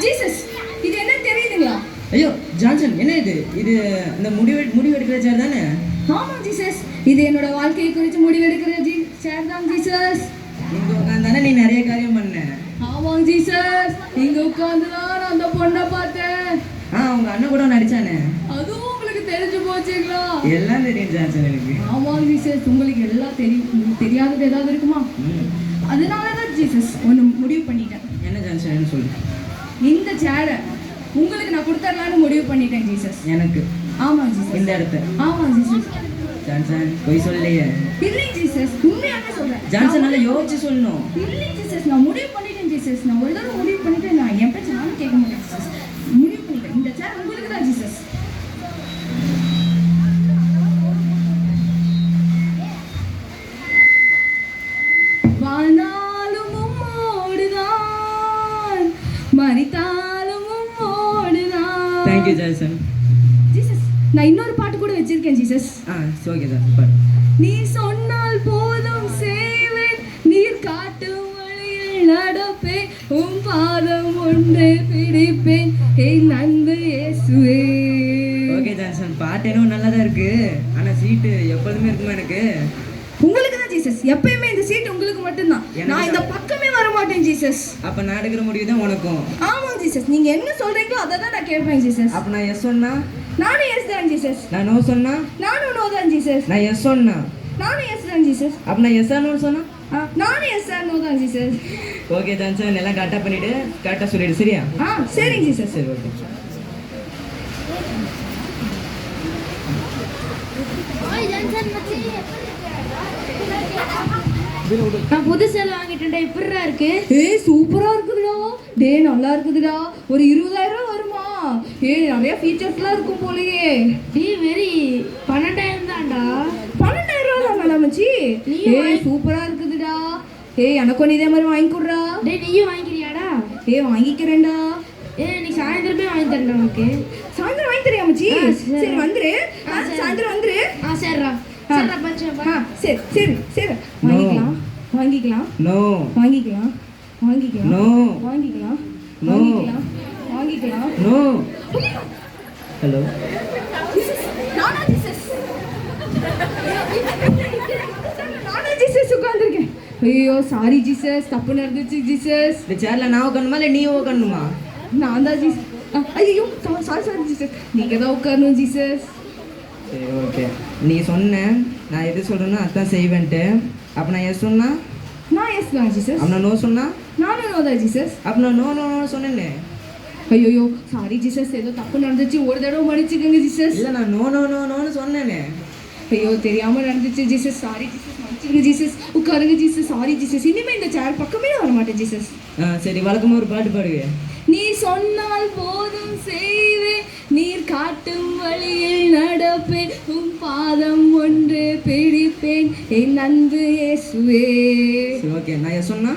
Jesus, இது என்ன தெரியுதுங்களா? ஐயோ ஜான்சன், என்ன இது? இது இந்த முடிவெடுக்கிற சேர் தானே? ஆமா ஜீசஸ், இது என்னோட வாழ்க்கையை குறித்து முடிவெடுக்கிற சேர் தான் ஜீசஸ். இங்க உட்காந்தானே நீ நிறைய காரியம் பண்ண. ஆமாங்க ஜீசஸ், இங்க உட்காந்துதான் நான் அந்த பொண்ணை பார்த்தேன். உங்க அண்ணன் கூட நடிச்சானே, அதுவும் உங்களுக்கு தெரிஞ்சு போச்சுங்களா? எல்லாம் தெரியும் ஜான்சன் எனக்கு. ஆமாங்க ஜீசஸ், உங்களுக்கு எல்லாம் தெரியும். உங்களுக்கு தெரியாதது ஏதாவது இருக்குமா? அதனாலதான் ஜீசஸ் ஒன்று முடிவு பண்ணிட்டேன். என்ன ஜான்சன் சொல்லு. இந்த சேரை உங்களுக்கு நான் கொடுத்துடலான்னு முடிவு பண்ணிட்டேன் ஜீசஸ். எனக்கு? ஆமா ஜீசஸ். இந்த இடத்த? ஆமா ஜீசஸ். ஜான்சன் பொய் சொல்லலையே? இல்லை ஜீசஸ், உண்மையாக சொல்றேன். ஜான்சன் நல்லா யோசிச்சு சொல்லணும். இல்லை ஜீசஸ், நான் முடிவு பண்ணிட்டேன் ஜீசஸ். நான் ஒரு தடவை முடிவு பண்ணிட்டேன். நான் என் பேச்சு நானும் கேட்க மாட்டேன் ஜீசஸ். முடிவு பண்ணிட்டேன். இந்த சேர் உங்களுக்கு தான் ஜீசஸ். வானாலும் ஓடுதான், மரித்தாலும் ஓடுதான். Thank you Johnson. ஜீசஸ், நான் இன்னொரு பாட்டு கூட வச்சிருக்கேன் ஜீசஸ். Okay Johnson. நீ சொன்னால் போதும் செய்வேன், நீர் காட்டும் வழியில் நடப்பேன், உன் பாதம் ஒன்று பிடிப்பேன், என் அன்பு இயேசுவே. ஓகே ஜான்சன், பாட்டு என்ன நல்லதா இருக்கு. ஆனா சீட்டு எப்போதுமே இருக்குமா எனக்கு? உங்களுக்கு தான் ஜீசஸ். எப்பயுமே இந்த சீட் உங்களுக்கு மட்டும்தான். நான் இந்த பக்கமே வர மாட்டேன் ஜீசஸ். அப்ப நான் எடுக்கிற முடிவு தான் உனக்கும்? ஆமா ஜீசஸ், நீங்க என்ன சொல்றீங்களோ அதை தான் நான் கேட்பேன் ஜீசஸ். அப்ப நான் எஸ் சொன்னா? நானும் எஸ் தான் ஜீசஸ். நான் நோ சொன்னா? நானும் நோ தான் ஜீசஸ். நான் எஸ் சொன்னா? நானும் எஸ் தான் ஜீசஸ். அப்ப நான் எஸ் நோ சொன்னா? நானும் எஸ் சார் நோ தான் ஜீசஸ். ஓகே ஜான்சன், எல்லாம் கரெக்டா பண்ணிட்டு கரெக்டா சொல்லிடு, சரியா? சரிங்க ஜீசஸ். சரி ஓகே. நான் புது சேலை வாங்கிட்டேன்டா. இப்படிடா இருக்கு? சூப்பரா இருக்குதுடா. நல்லா இருக்குதுடா. ஒரு 20,000 வருமா? நிறைய ஃபீச்சர்ஸ்லாம் இருக்கும் போலயே. வெரி 12,000 தான்டா. 12,000 தானா மச்சி? சூப்பரா இருக்குதுடா. எனக்கும் இதே மாதிரி வாங்கி கொடுறா. நீயும் வாங்கிக்கிறியாடா? வாங்கிக்கிறேன்டா. நீ சாயந்தரமே வாங்கி தரேன்டா. உனக்கு சாயந்தரம் வாங்கி தரியா மச்சி? சரி வந்துரு. சாயந்தரம் வந்துரு. சரிடா. சரி சரி சரி, வாங்கிக்கலாம் வாங்கிக்கலாம் நோ வாங்கிக்கலாம் வாங்கிக்கலாம் நோ வாங்கிக்கலாம் நோ வாங்கிக்கலாம் நோ. ஹலோ நானா ஜீசஸ்? நானா ஜீசஸ் உட்கார்ந்திருக்கேன். ஐயோ சாரி ஜீசஸ், தப்பு நடந்துச்சு ஜீசஸ். இந்த சேர்ல நான் உட்காரணுமா இல்லை நீ உட்காரணுமா? நான் தான் ஜீசஸ். ஐயோ சாரி சாரி ஜீசஸ், நீங்க தான் உட்காரணும் ஜீசஸ். சரி ஓகே, நீ சொன்ன நான் எது சொல்கிறேன்னா அதான் செய்வேன்ட்டு. அப்போ நான் எஸ் சொன்னா? நான் எஸ் தான் ஜீசஸ். அப்போ நான் நோ சொன்னா? நானும் நோ தான் ஜீசஸ். அப்போ நான் நோ நோ நோ சொன்னேன்னே. ஐயோ சாரி ஜீசஸ், ஏதோ தப்பு நடந்துச்சு, ஒரு தடவை மன்னிச்சுக்கோங்க ஜீசஸ். இல்லை நான் நோ நோ நோ நோன்னு சொன்னேனே. ஐயோ தெரியாம நடந்துச்சு ஜீசஸ், சாரி ஜீசஸ், மன்னிச்சுக்கோங்க ஜீசஸ். உட்காருங்க ஜீசஸ். சாரி ஜீசஸ், இனிமே இந்த சேர் பக்கமே வர மாட்டேன் ஜீசஸ். சரி, வழக்கமாக ஒரு பாட்டு பாடுவே. நீ சொன்னால் போதும் செய்வேன், நீர் காட்டும் வழியில் நடப்பேன், உன் பாதம் ஒன்று பிடிப்பேன், என் அன்பு இயேசுவே. சரி ஓகே, நான் எஸ் சொன்னா?